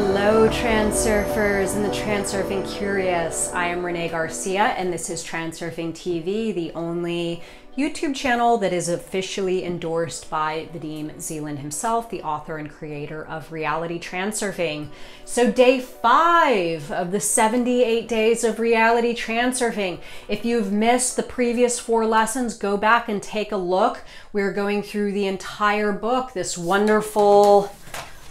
Hello Transurfers and the Transurfing Curious. I am Renee Garcia and this is Transurfing TV, the only YouTube channel that is officially endorsed by Vadim Zeland himself, the author and creator of Reality Transurfing. So day 5 of the 78 days of Reality Transurfing. If you've missed the previous 4 lessons, go back and take a look. We're going through the entire book, this wonderful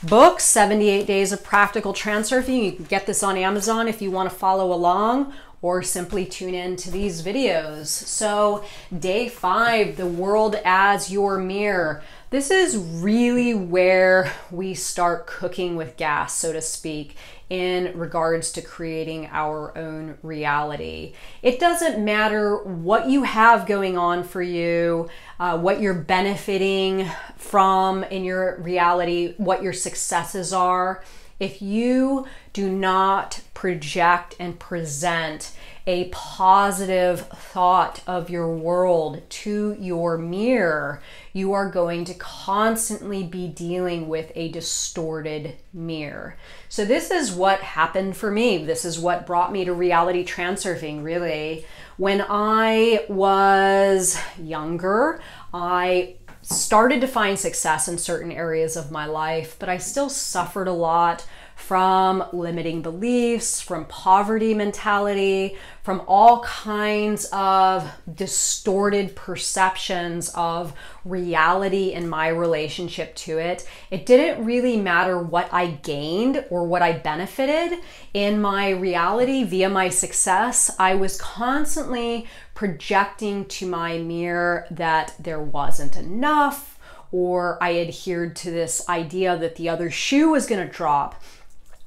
book, 78 Days of Practical Transurfing. You can get this on Amazon if you want to follow along, or simply tune in to these videos. So day 5, the world as your mirror. This is really where we start cooking with gas, so to speak, in regards to creating our own reality. It doesn't matter what you have going on for you, what you're benefiting from in your reality, what your successes are. If you do not project and present a positive thought of your world to your mirror, you are going to constantly be dealing with a distorted mirror. So this is what happened for me. This is what brought me to Reality Transurfing, really. When I was younger, I started to find success in certain areas of my life, but I still suffered a lot from limiting beliefs, from poverty mentality, from all kinds of distorted perceptions of reality and my relationship to it. It didn't really matter what I gained or what I benefited in my reality via my success. I was constantly projecting to my mirror that there wasn't enough, or I adhered to this idea that the other shoe was going to drop.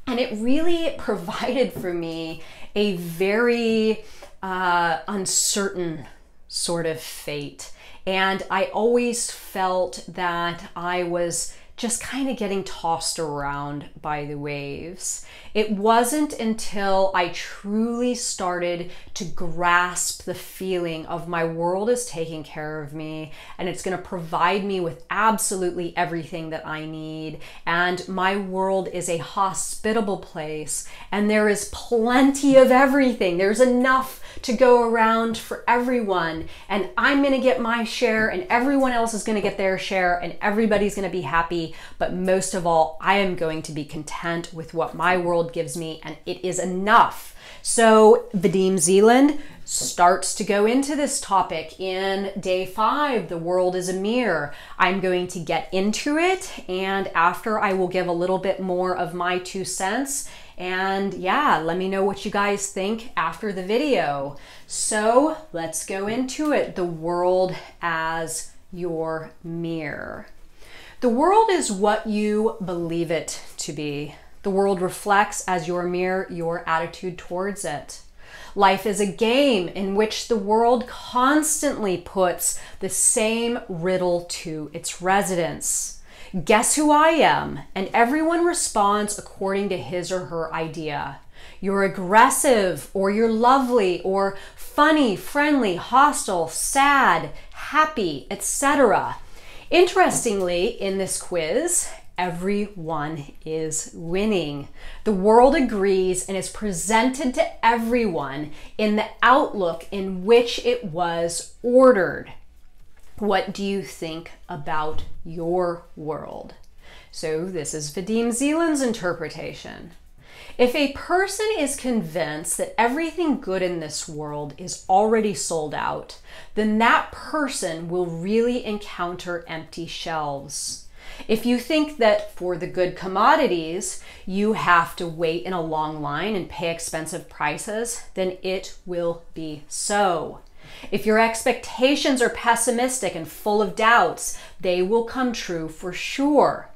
And it really provided for me a very uncertain sort of fate. And I always felt that I was just kind of getting tossed around by the waves. It wasn't until I truly started to grasp the feeling of my world is taking care of me and it's going to provide me with absolutely everything that I need, and my world is a hospitable place and there is plenty of everything. There's enough to go around for everyone, and I'm going to get my share and everyone else is going to get their share and everybody's going to be happy. But most of all, I am going to be content with what my world gives me, and it is enough. So Vadim Zeland starts to go into this topic in day 5, the world is a mirror. I'm going to get into it, and after I will give a little bit more of my 2 cents. And yeah, let me know what you guys think after the video. So let's go into it. The world as your mirror. The world is what you believe it to be. The world reflects as your mirror your attitude towards it. Life is a game in which the world constantly puts the same riddle to its residents. Guess who I am? And everyone responds according to his or her idea. You're aggressive, or you're lovely, or funny, friendly, hostile, sad, happy, etc. Interestingly, in this quiz, everyone is winning. The world agrees and is presented to everyone in the outlook in which it was ordered. What do you think about your world? So this is Vadim Zeland's interpretation. If a person is convinced that everything good in this world is already sold out, then that person will really encounter empty shelves. If you think that for the good commodities, you have to wait in a long line and pay expensive prices, then it will be so. If your expectations are pessimistic and full of doubts, they will come true for sure.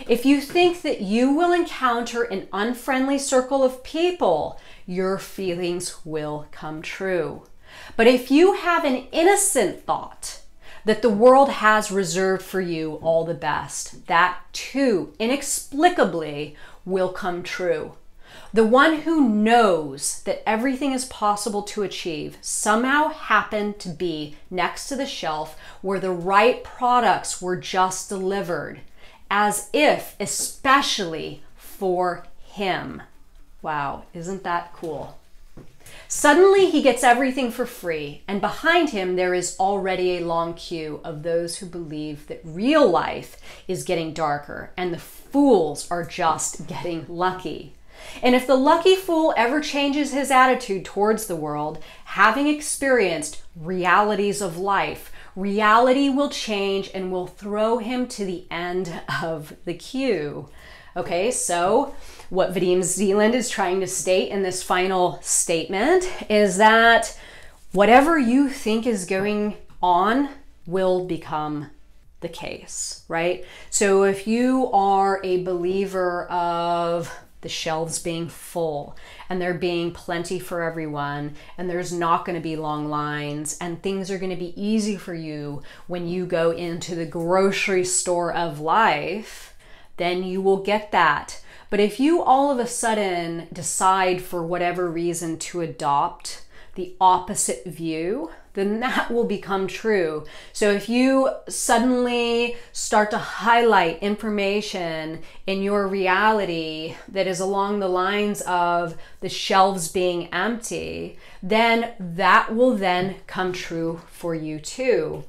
If you think that you will encounter an unfriendly circle of people, your feelings will come true. But if you have an innocent thought that the world has reserved for you all the best, that too inexplicably will come true. The one who knows that everything is possible to achieve somehow happened to be next to the shelf where the right products were just delivered, as if especially for him. Wow, isn't that cool? Suddenly he gets everything for free, and behind him there is already a long queue of those who believe that real life is getting darker and the fools are just getting lucky. And if the lucky fool ever changes his attitude towards the world, having experienced realities of life, reality will change and will throw him to the end of the queue. Okay, so what Vadim Zeland is trying to state in this final statement is that whatever you think is going on will become the case, right? So if you are a believer of the shelves being full and there being plenty for everyone and there's not going to be long lines and things are going to be easy for you when you go into the grocery store of life, then you will get that. But if you all of a sudden decide for whatever reason to adopt the opposite view, then that will become true. So if you suddenly start to highlight information in your reality that is along the lines of the shelves being empty, then that will then come true for you too.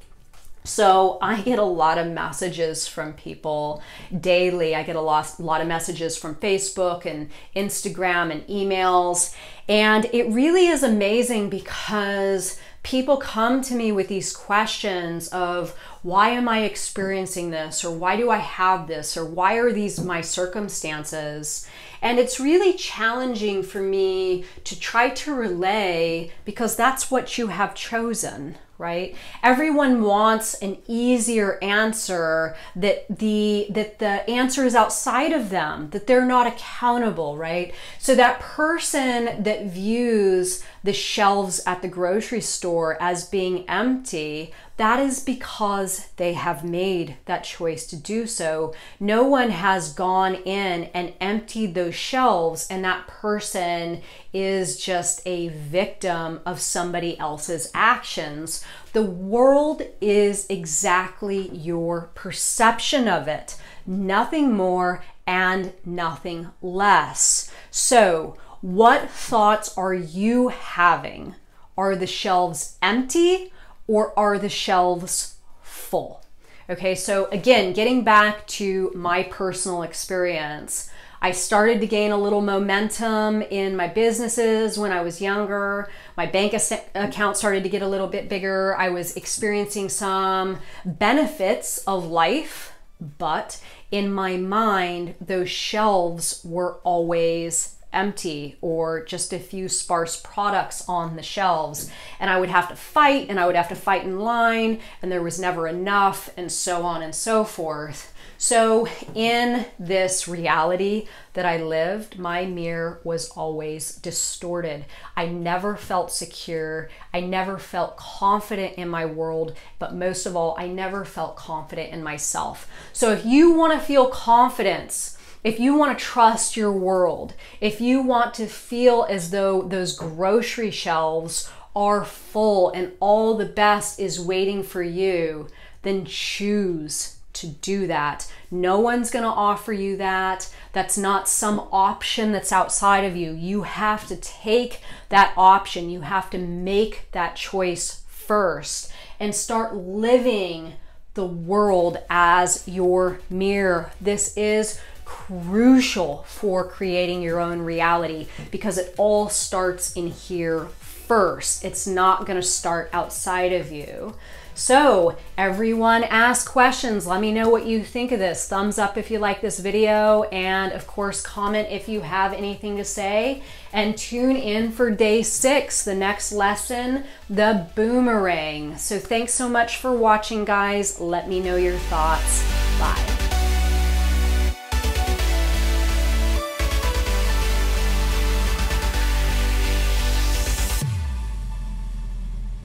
So I get a lot of messages from people daily. I get a lot of messages from Facebook and Instagram and emails. And it really is amazing because people come to me with these questions of, why am I experiencing this? Or why do I have this? Or why are these my circumstances? And it's really challenging for me to try to relay, because that's what you have chosen, right? Everyone wants an easier answer, that the answer is outside of them, that they're not accountable, right? So that person that views the shelves at the grocery store as being empty, that is because they have made that choice to do so. No one has gone in and emptied those shelves, and that person is just a victim of somebody else's actions. The world is exactly your perception of it, nothing more and nothing less. So, what thoughts are you having? Are the shelves empty or are the shelves full? Okay, so again, getting back to my personal experience, I started to gain a little momentum in my businesses when I was younger. My bank account started to get a little bit bigger. I was experiencing some benefits of life, but in my mind, those shelves were always empty, or just a few sparse products on the shelves. And I would have to fight, and I would have to fight in line, and there was never enough, and so on and so forth. So in this reality that I lived, my mirror was always distorted. I never felt secure. I never felt confident in my world, but most of all, I never felt confident in myself. So if you want to feel confidence, if you want to trust your world, if you want to feel as though those grocery shelves are full and all the best is waiting for you, then choose to do that. No one's going to offer you that. That's not some option that's outside of you. You have to take that option. You have to make that choice first and start living the world as your mirror. This is crucial for creating your own reality, because it all starts in here first. It's not going to start outside of you. So everyone, ask questions. Let me know what you think of this. Thumbs up if you like this video, and of course comment if you have anything to say, and tune in for day 6, the next lesson, the boomerang. So thanks so much for watching, guys. Let me know your thoughts. Bye.